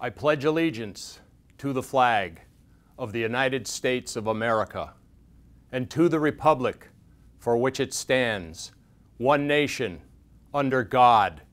I pledge allegiance to the flag of the United States of America and to the republic for which it stands, one nation, under God,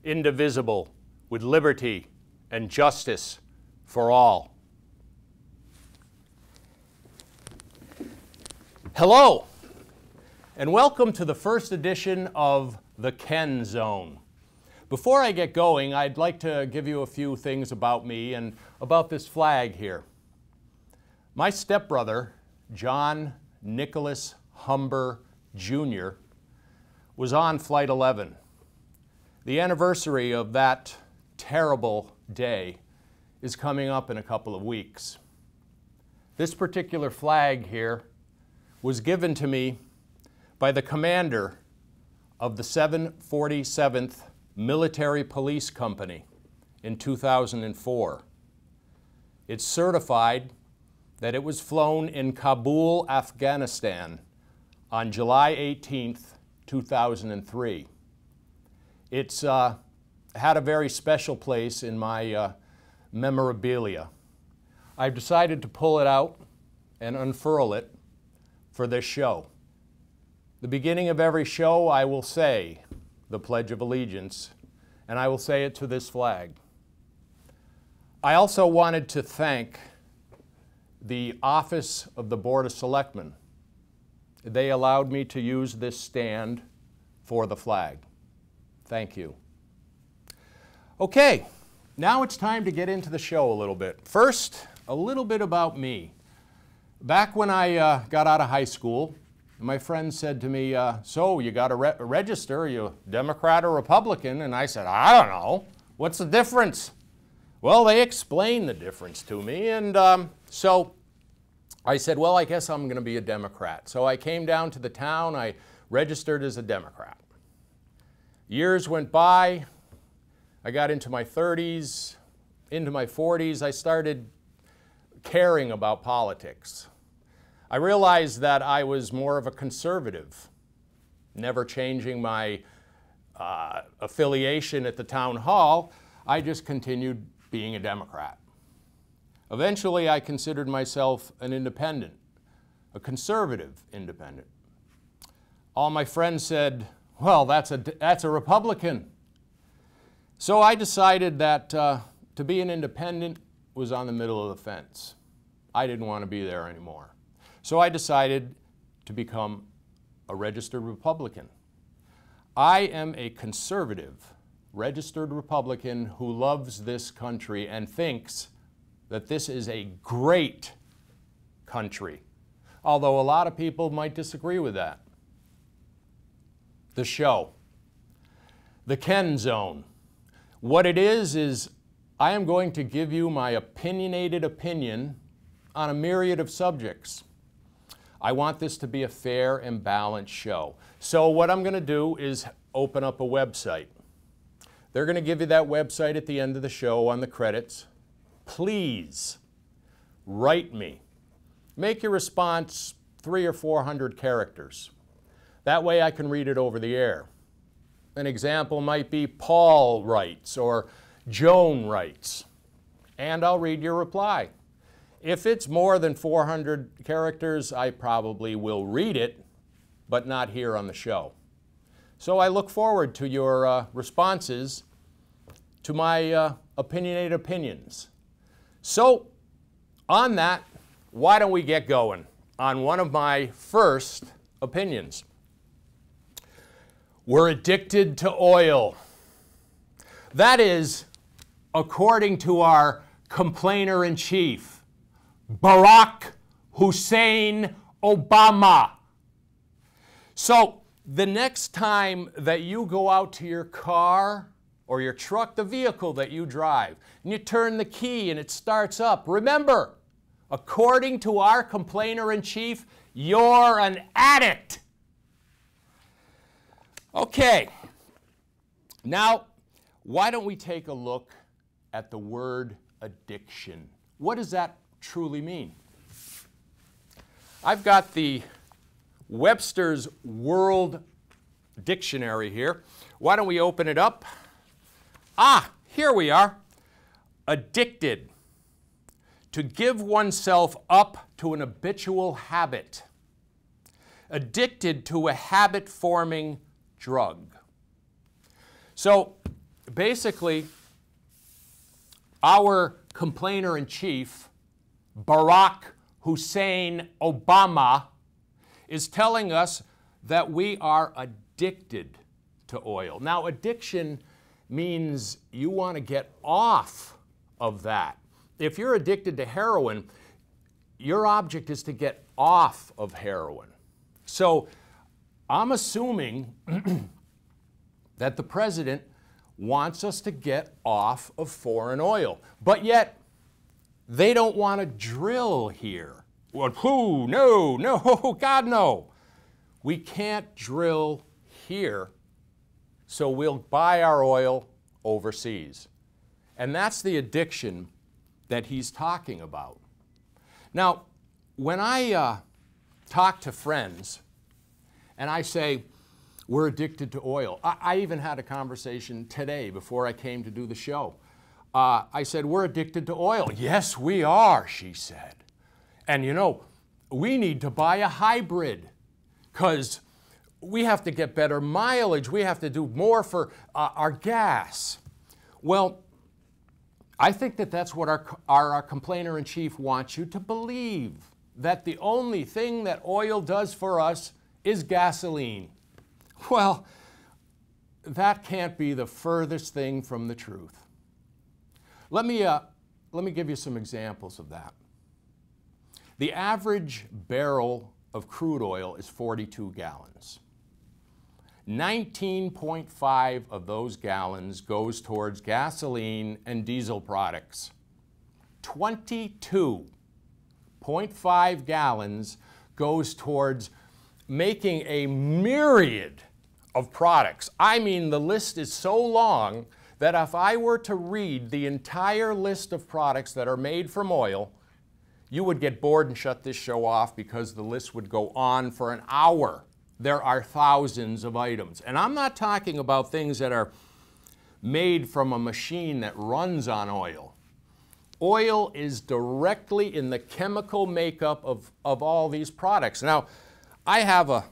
indivisible, with liberty and justice for all. Hello, and welcome to the first edition of Thekenzone. Before I get going, I'd like to give you a few things about me and about this flag here. My stepbrother, John Nicholas Humber Jr., was on Flight 11. The anniversary of that terrible day is coming up in a couple of weeks. This particular flag here was given to me by the commander of the 747th Military Police Company in 2004. It's certified that it was flown in Kabul, Afghanistan on July 18th, 2003. It's had a very special place in my memorabilia. I've decided to pull it out and unfurl it for this show. The beginning of every show I will say the Pledge of Allegiance, and I will say it to this flag. I also wanted to thank the Office of the Board of Selectmen. They allowed me to use this stand for the flag. Thank you. Okay, now it's time to get into the show a little bit. First, a little bit about me. Back when I got out of high school, my friend said to me, so you got to register, are you Democrat or Republican? And I said, I don't know. What's the difference? Well, they explained the difference to me, and so I said, well, I guess I'm going to be a Democrat. So I came down to the town, I registered as a Democrat. Years went by, I got into my 30s, into my 40s, I started caring about politics. I realized that I was more of a conservative, never changing my affiliation at the town hall. I just continued being a Democrat. Eventually, I considered myself an independent, a conservative independent. All my friends said, well, that's a Republican. So I decided that to be an independent was on the middle of the fence. I didn't want to be there anymore. So I decided to become a registered Republican. I am a conservative, registered Republican who loves this country and thinks that this is a great country, although a lot of people might disagree with that. The show, Thekenzone. What it is I am going to give you my opinionated opinion on a myriad of subjects. I want this to be a fair and balanced show. So what I'm going to do is open up a website. They're going to give you that website at the end of the show on the credits. Please write me. Make your response 300 or 400 characters. That way I can read it over the air. An example might be Paul writes or Joan writes, and I'll read your reply. If it's more than 400 characters, I probably will read it, but not here on the show. So I look forward to your responses to my opinionated opinions. So on that, why don't we get going on one of my first opinions. We're addicted to oil. That is, according to our complainer-in-chief, Barack Hussein Obama. So the next time that you go out to your car or your truck, the vehicle that you drive, and you turn the key and it starts up, remember, according to our complainer-in-chief, you're an addict. Okay, now why don't we take a look at the word addiction? What does that truly mean? I've got the Webster's World Dictionary here. Why don't we open it up? Ah, here we are. addicted, to give oneself up to an habitual habit, addicted to a habit-forming drug. So basically, our complainer-in-chief, Barack Hussein Obama, is telling us that we are addicted to oil. Now, addiction means you want to get off of that. If you're addicted to heroin, your object is to get off of heroin. So I'm assuming that the president wants us to get off of foreign oil, but yet they don't want to drill here. Well, who? No, no, God, no. We can't drill here, so we'll buy our oil overseas. And that's the addiction that he's talking about. Now, when I talk to friends and I say, we're addicted to oil. I even had a conversation today before I came to do the show. I said, we're addicted to oil. Yes, we are, she said. And you know, we need to buy a hybrid because we have to get better mileage. We have to do more for our gas. Well, I think that that's what our complainer-in-chief wants you to believe, that the only thing that oil does for us is gasoline. Well, that can't be the furthest thing from the truth. Let me give you some examples of that. The average barrel of crude oil is 42 gallons. 19.5 of those gallons goes towards gasoline and diesel products. 22.5 gallons goes towards making a myriad of products. I mean, the list is so long that if I were to read the entire list of products that are made from oil, you would get bored and shut this show off because the list would go on for an hour. There are thousands of items. And I'm not talking about things that are made from a machine that runs on oil. Oil is directly in the chemical makeup of all these products. Now, I have a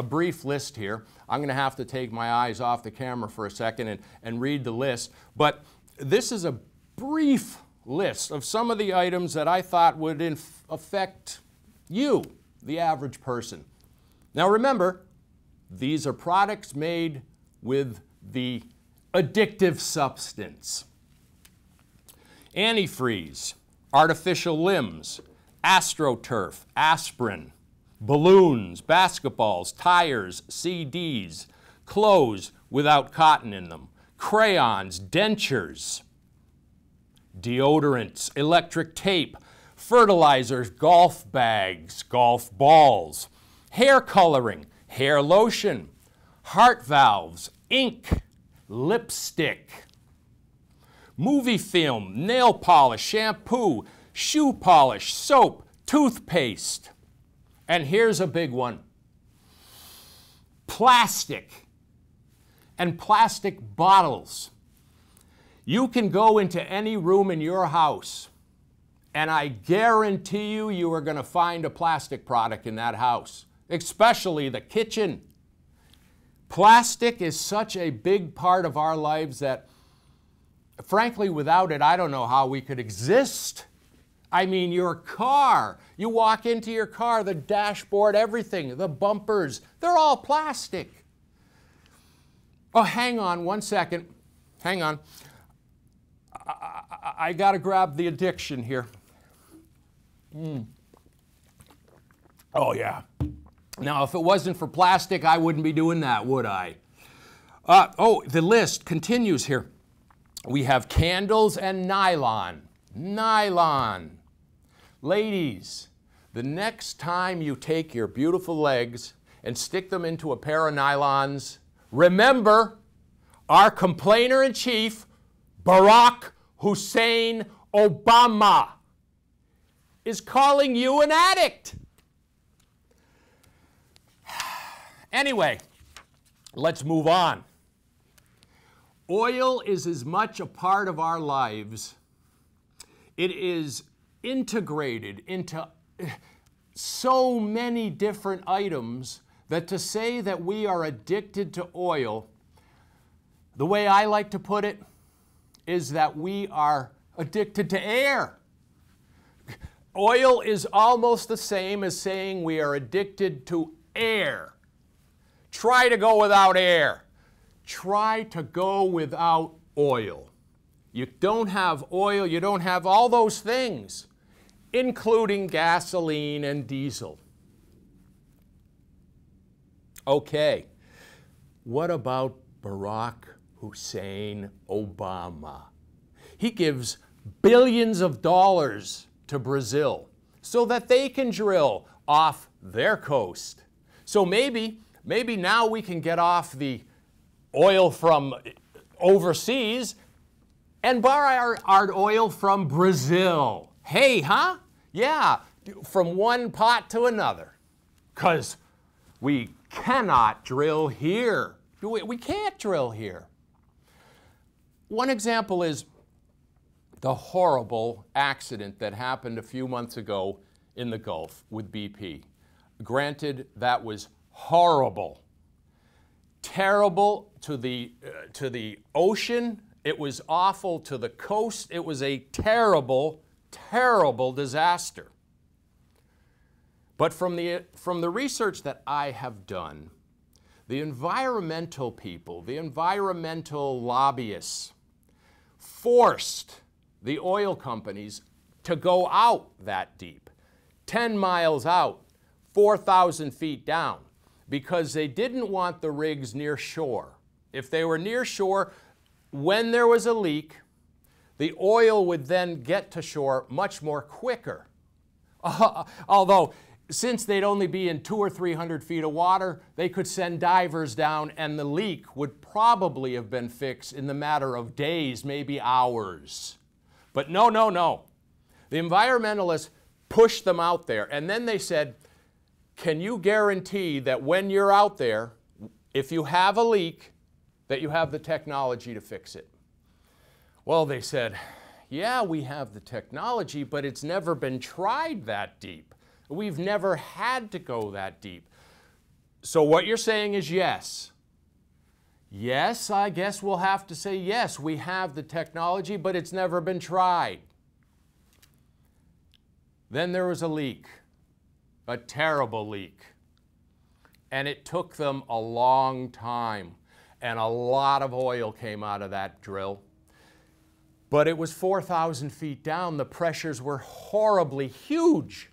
brief list here. I'm going to have to take my eyes off the camera for a second and read the list. But this is a brief list of some of the items that I thought would affect you, the average person. Now remember, these are products made with the addictive substance. Antifreeze, artificial limbs, AstroTurf, aspirin, balloons, basketballs, tires, CDs, clothes without cotton in them, crayons, dentures, deodorants, electric tape, fertilizers, golf bags, golf balls, hair coloring, hair lotion, heart valves, ink, lipstick, movie film, nail polish, shampoo, shoe polish, soap, toothpaste. And here's a big one. Plastic and plastic bottles. You can go into any room in your house, and I guarantee you, you are going to find a plastic product in that house, especially the kitchen. Plastic is such a big part of our lives that, frankly, without it, I don't know how we could exist. I mean, your car, you walk into your car, the dashboard, everything, the bumpers, they're all plastic. Oh, hang on one second. Hang on. I got to grab the addiction here. Oh, yeah. Now, if it wasn't for plastic, I wouldn't be doing that, would I? The list continues here. We have candles and nylon. Nylon. Ladies, the next time you take your beautiful legs and stick them into a pair of nylons, remember our complainer-in-chief, Barack Hussein Obama, is calling you an addict. Anyway, let's move on. Oil is as much a part of our lives It is integrated into so many different items that to say that we are addicted to oil, the way I like to put it, is that we are addicted to air. Oil is almost the same as saying we are addicted to air. Try to go without air. Try to go without oil. You don't have oil, you don't have all those things, including gasoline and diesel. Okay, what about Barack Hussein Obama? He gives billions of dollars to Brazil so that they can drill off their coast. So maybe now we can get off the oil from overseas and borrow our oil from Brazil. Hey, huh? Yeah, from one pot to another. Because we cannot drill here. We can't drill here. One example is the horrible accident that happened a few months ago in the Gulf with BP. Granted, that was horrible. Terrible to the ocean. It was awful to the coast. It was a terrible, terrible disaster. But from the research that I have done, the environmental people, the environmental lobbyists, forced the oil companies to go out that deep, 10 miles out, 4,000 feet down, because they didn't want the rigs near shore. If they were near shore, when there was a leak, the oil would then get to shore much more quicker. Although, since they'd only be in 200 or 300 feet of water, they could send divers down and the leak would probably have been fixed in the matter of days, maybe hours. But no. The environmentalists pushed them out there, and then they said, can you guarantee that when you're out there, if you have a leak, that you have the technology to fix it? Well, they said, yeah, we have the technology, but it's never been tried that deep. We've never had to go that deep. So what you're saying is yes. Yes, I guess we'll have to say yes, we have the technology, but it's never been tried. Then there was a leak, a terrible leak. And it took them a long time, and a lot of oil came out of that drill. But it was 4,000 feet down. The pressures were horribly huge.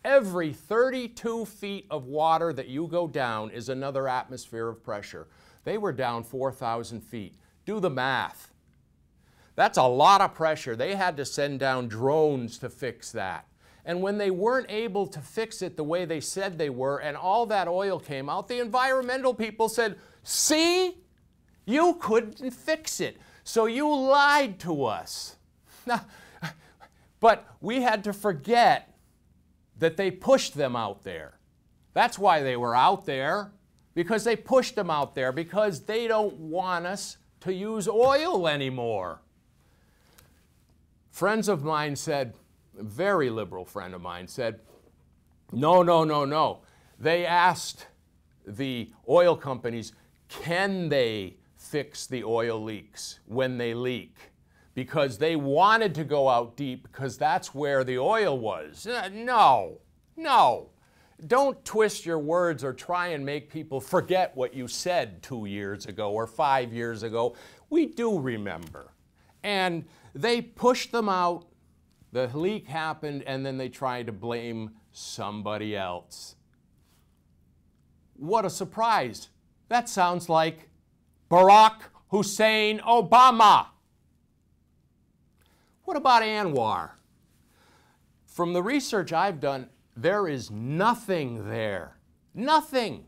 Every 32 feet of water that you go down is another atmosphere of pressure. They were down 4,000 feet. Do the math. That's a lot of pressure. They had to send down drones to fix that. And when they weren't able to fix it the way they said they were, and all that oil came out, the environmental people said, see, you couldn't fix it, so you lied to us. But we had to forget that they pushed them out there. That's why they were out there, because they pushed them out there, because they don't want us to use oil anymore. Friends of mine said, a very liberal friend of mine said, no. They asked the oil companies, can they fix the oil leaks when they leak? Because they wanted to go out deep because that's where the oil was. No. Don't twist your words or try and make people forget what you said 2 years ago or 5 years ago. We do remember. And they pushed them out, the leak happened, and then they tried to blame somebody else. What a surprise. That sounds like Barack Hussein Obama. What about Anwar? From the research I've done, there is nothing there. Nothing.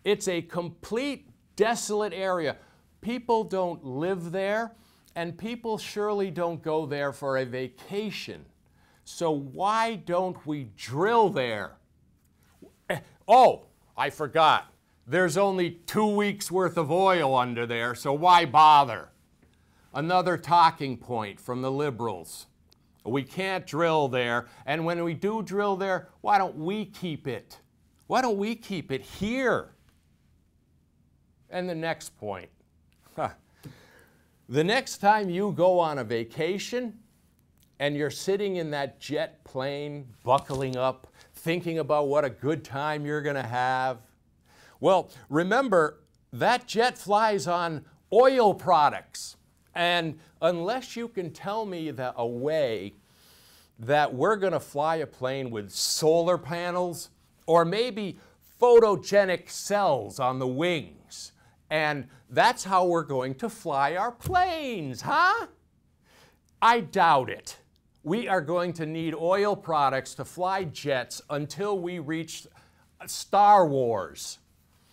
It's a complete desolate area. People don't live there, and people surely don't go there for a vacation. So why don't we drill there? Oh, I forgot. There's only 2 weeks worth of oil under there, so why bother? Another talking point from the liberals. We can't drill there. And when we do drill there, why don't we keep it? Why don't we keep it here? And the next point. The next time you go on a vacation and you're sitting in that jet plane, buckling up, thinking about what a good time you're going to have, well, remember, that jet flies on oil products. And unless you can tell me that a way that we're going to fly a plane with solar panels or maybe photogenic cells on the wings, and that's how we're going to fly our planes, huh? I doubt it. We are going to need oil products to fly jets until we reach Star Wars.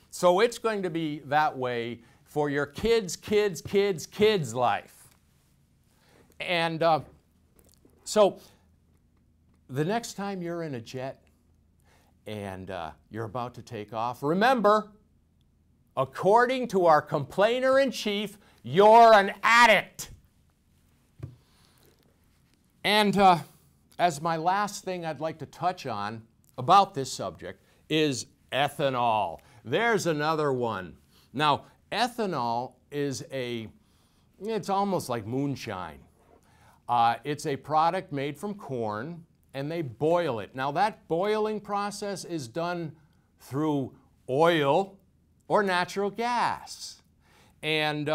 So it's going to be that way for your kids' life. And so the next time you're in a jet and you're about to take off, remember, according to our complainer-in-chief, you're an addict. And as my last thing I'd like to touch on about this subject is ethanol. There's another one. Now, ethanol is it's almost like moonshine. It's a product made from corn, and they boil it. Now, that boiling process is done through oil or natural gas. And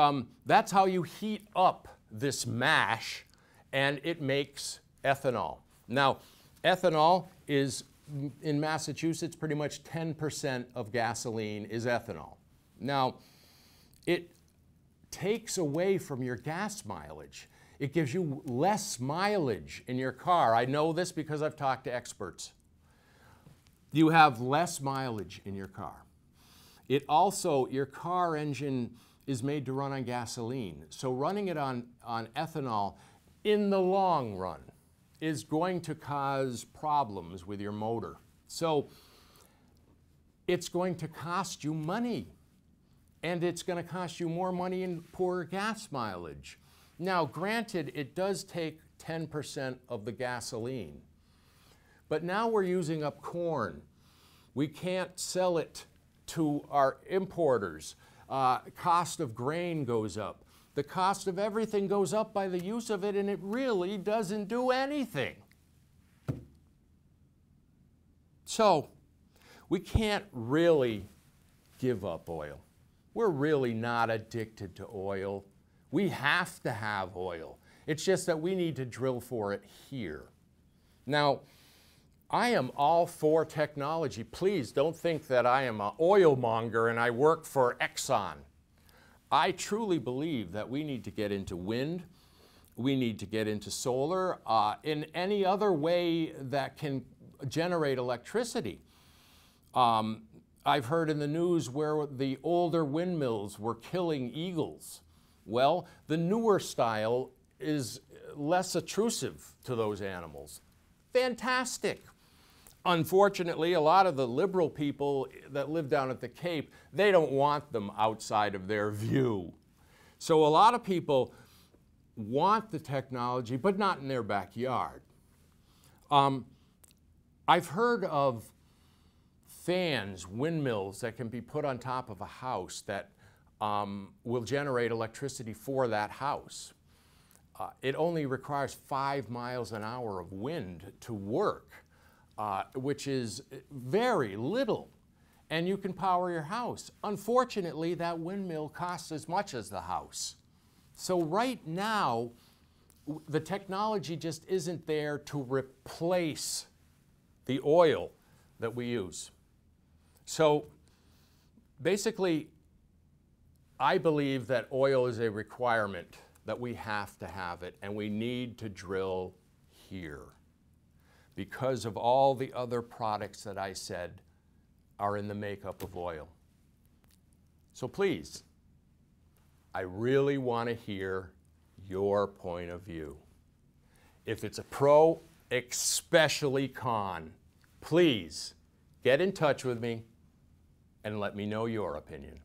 that's how you heat up this mash, and it makes ethanol. Now, ethanol is, in Massachusetts, pretty much 10% of gasoline is ethanol. Now, it takes away from your gas mileage. It gives you less mileage in your car. I know this because I've talked to experts. You have less mileage in your car. It also, your car engine is made to run on gasoline. So running it on ethanol in the long run is going to cause problems with your motor. So it's going to cost you money. And it's going to cost you more money in poor gas mileage. Now, granted, it does take 10% of the gasoline. But now we're using up corn. We can't sell it to our importers. Cost of grain goes up. The cost of everything goes up by the use of it, and it really doesn't do anything. So we can't really give up oil. We're really not addicted to oil. We have to have oil. It's just that we need to drill for it here. Now, I am all for technology. Please don't think that I am an oil monger and I work for Exxon. I truly believe that we need to get into wind, we need to get into solar, in any other way that can generate electricity. I've heard in the news where the older windmills were killing eagles. Well, the newer style is less intrusive to those animals. Fantastic. Unfortunately, a lot of the liberal people that live down at the Cape, they don't want them outside of their view. So a lot of people want the technology, but not in their backyard. I've heard of fans, windmills that can be put on top of a house that will generate electricity for that house. It only requires 5 miles an hour of wind to work, which is very little, and you can power your house. Unfortunately, that windmill costs as much as the house. So right now, the technology just isn't there to replace the oil that we use. So basically, I believe that oil is a requirement, that we have to have it, and we need to drill here because of all the other products that I said are in the makeup of oil. So please, I really want to hear your point of view. If it's a pro, especially con, please get in touch with me and let me know your opinion.